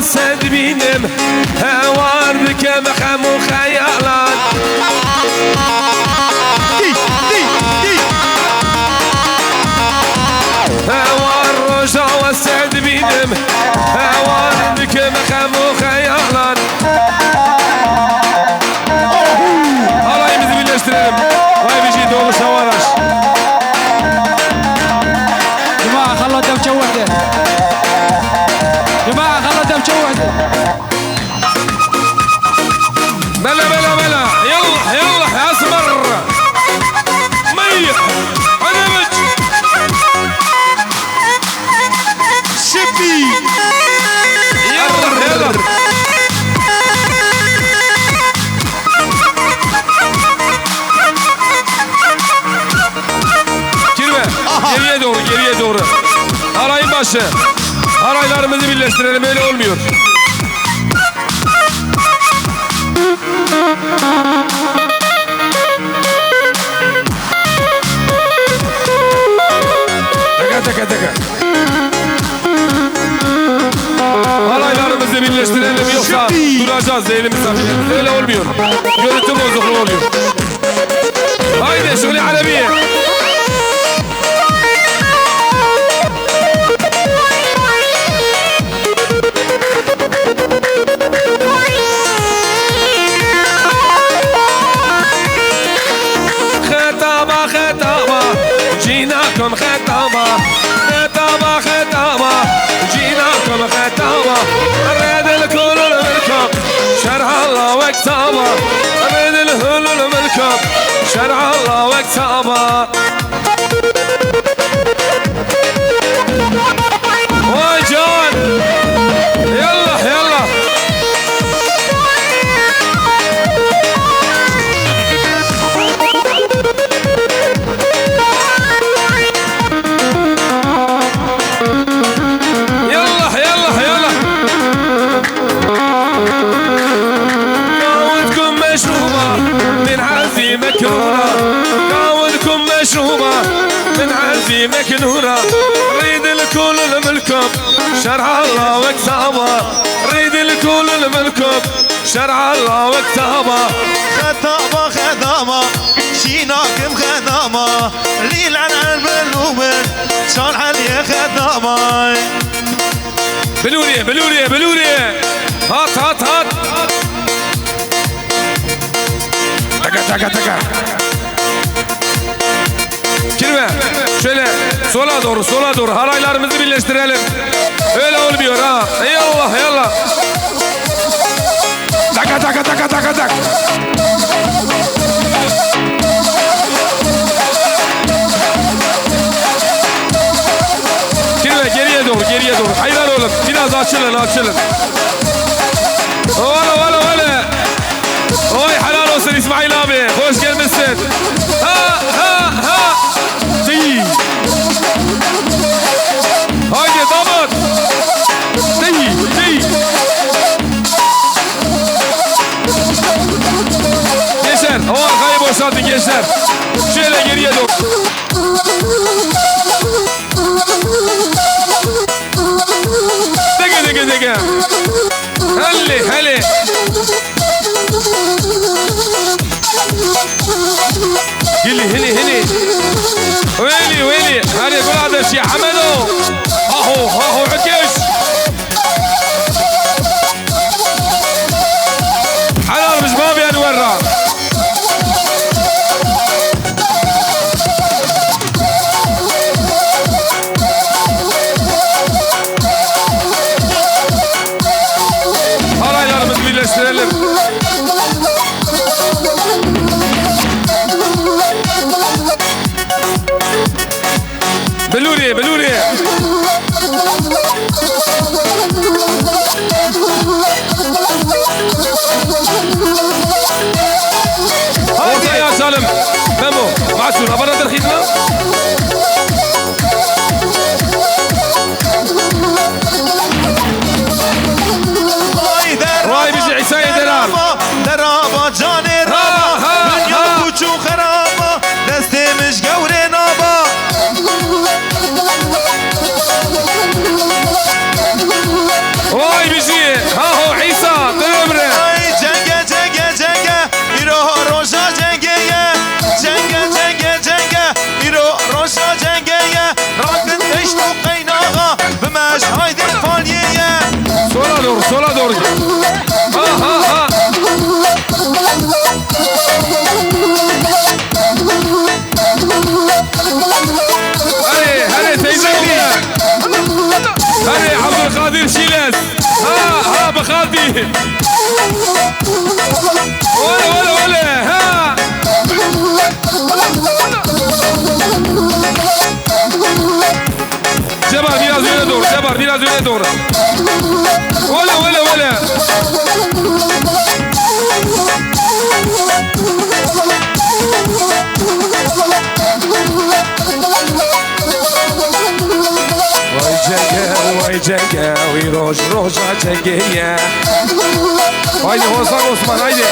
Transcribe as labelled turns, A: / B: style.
A: والسد بينم هوار بك مخم وخيالات هوار رجع والسد بينم هوار بك مخم وخيالات الله يمزي بالاشترام وهي بيجي دور شوارش
B: جماعة خلوا الدوشة وحدة جماعة خلوا الدوشة وحدة
A: بلا بلا بلا يلا يلا يا اسمر مي عنبج
B: شبي
A: يلا يلا Kirve geriye doğru geriye doğru arayın başı araylarımızı birleştirelim öyle olmuyor. Taka taka. Alaylarımızı birleştirelim yoksa duracağız elimizden. Öyle olmuyor. Görüntü bozukluğu oluyor. Haydi şöyle Aleviye. جيناكم ختامة ختامة ختامة جيناكم ختامة نريد الكل الملكم شرع الله وكتامة نريد الكل الملكم شرع الله وكتامة وجان يلا يلا مكنورة قاودكم مشروبة من عزي مكنورة ريد الكل الملكم شرع الله وكتابة ريد الكل الملكم شرع الله وكتابة
C: ختامة ختامة شيناكم ختامة ليل عن الملومن شرع لي ختامة
A: بلوري بلوري بلوري هات هات هات Taka taka. Kirve şöyle sola doğru haraylarımızı birleştirelim. Öyle olmuyor ha. Yallah yallah. Tak. Kirve geriye doğru. Hayran oğlum biraz açılın. Valla. Oy helal olsun İsmail abi. Hoş gelmişsin. Ha. Değil. Haydi damat. Değil. Gençler o arkayı boşaltın gençler. Şöyle geriye doğru. Dege. Hali. هلي ويلي هذه يقول هذا الشيء حمدو اهو عكش حلال مش بابي انورا haraylarımız birleştirelim. بلوري هاي يا سالم مامو معسول برا الخدمة راي بيجي عيساي
C: درابة جاني رابة دنيا بوچو خرابة دستي مش قوري نابة
A: راي بيجي doğru git. Ha ha ha. Hadi teyzeli. Hadi Abdülkadir Şiles. Ha Bakadi. Ole ha. Cebar biraz öne doğru. Cebar biraz öne doğru. Ole. Vay cenge, roja cengeye. Haydi Hasan Osman haydi.